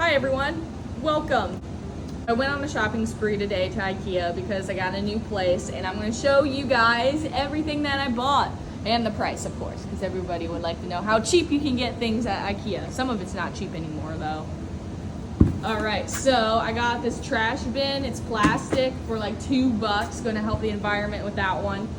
Hi everyone, welcome. I went on a shopping spree today to IKEA because I got a new place and I'm going to show you guys everything that I bought. And the price, of course, because everybody would like to know how cheap you can get things at IKEA. Some of it's not cheap anymore though. Alright, so I got this trash bin. It's plastic for like $2. Going to help the environment with that one.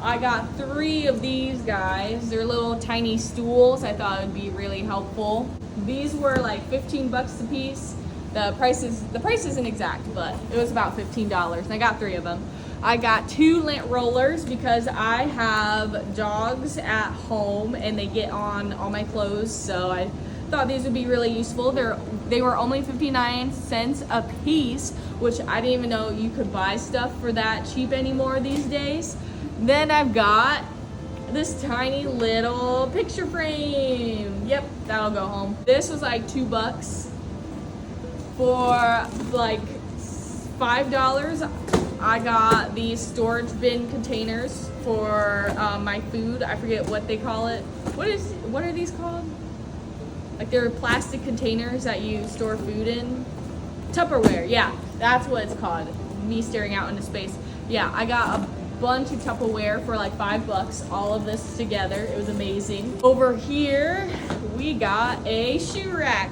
I got 3 of these guys. They're little tiny stools. I thought it would be really helpful. These were like 15 bucks a piece. The price isn't exact, but it was about $15 and I got 3 of them. I got 2 lint rollers because I have dogs at home and they get on all my clothes, so I thought these would be really useful. They were only 59 cents a piece, which I didn't even know you could buy stuff for that cheap anymore these days. Then I've got this tiny little picture frame. Yep, that'll go home. This was like $2. For like $5, I got these storage bin containers for my food. I forget what they call it. What are these called? Like they're plastic containers that you store food in. Tupperware, yeah, that's what it's called. Me staring out into space. Yeah, I got a bunch of Tupperware for like $5, all of this together. It was amazing. Over here, we got a shoe rack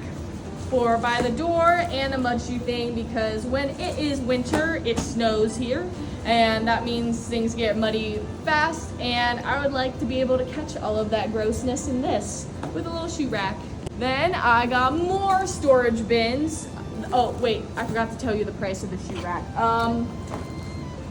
for by the door and a mud shoe thing because when it is winter, it snows here. And that means things get muddy fast. And I would like to be able to catch all of that grossness in this with a little shoe rack. Then I got more storage bins. Oh, wait, I forgot to tell you the price of the shoe rack.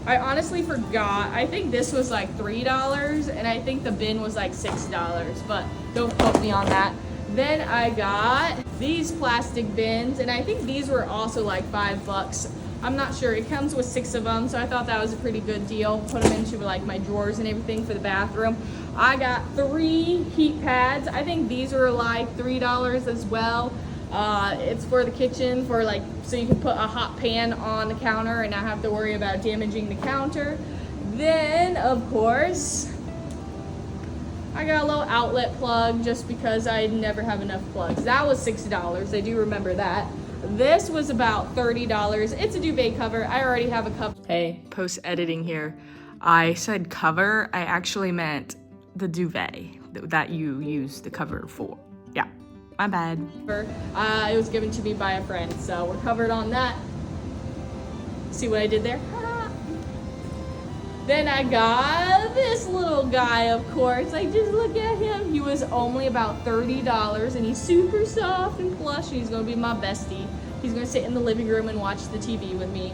I honestly forgot. I think this was like $3 and I think the bin was like $6, but don't quote me on that. Then I got these plastic bins and I think these were also like $5. I'm not sure. It comes with 6 of them, so I thought that was a pretty good deal. Put them into like my drawers and everything for the bathroom. I got 3 heat pads. I think these were like $3 as well. It's for the kitchen, for like, so you can put a hot pan on the counter and not have to worry about damaging the counter. Then, of course, I got a little outlet plug just because I never have enough plugs. That was $6. I do remember that. This was about $30. It's a duvet cover. I already have a cover. Hey, post editing here. I said cover. I actually meant the duvet that you use the cover for. Yeah. My bad. It was given to me by a friend, so we're covered on that. See what I did there? Then I got this little guy, of course. Like, just look at him. He was only about $30, and he's super soft and plush. He's gonna be my bestie. He's gonna sit in the living room and watch the TV with me.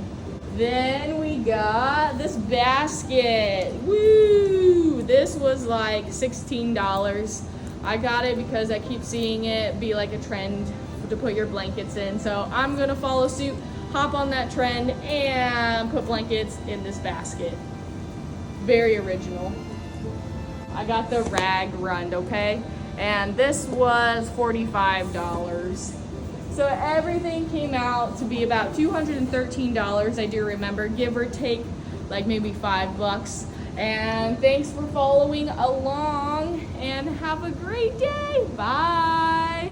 Then we got this basket. Woo! This was like $16. I got it because I keep seeing it be like a trend to put your blankets in. So I'm gonna follow suit, hop on that trend, and put blankets in this basket. Very original. I got the rag rund, okay? And this was $45. So everything came out to be about $213, I do remember, give or take like maybe $5. And thanks for following along and have a great day. Bye.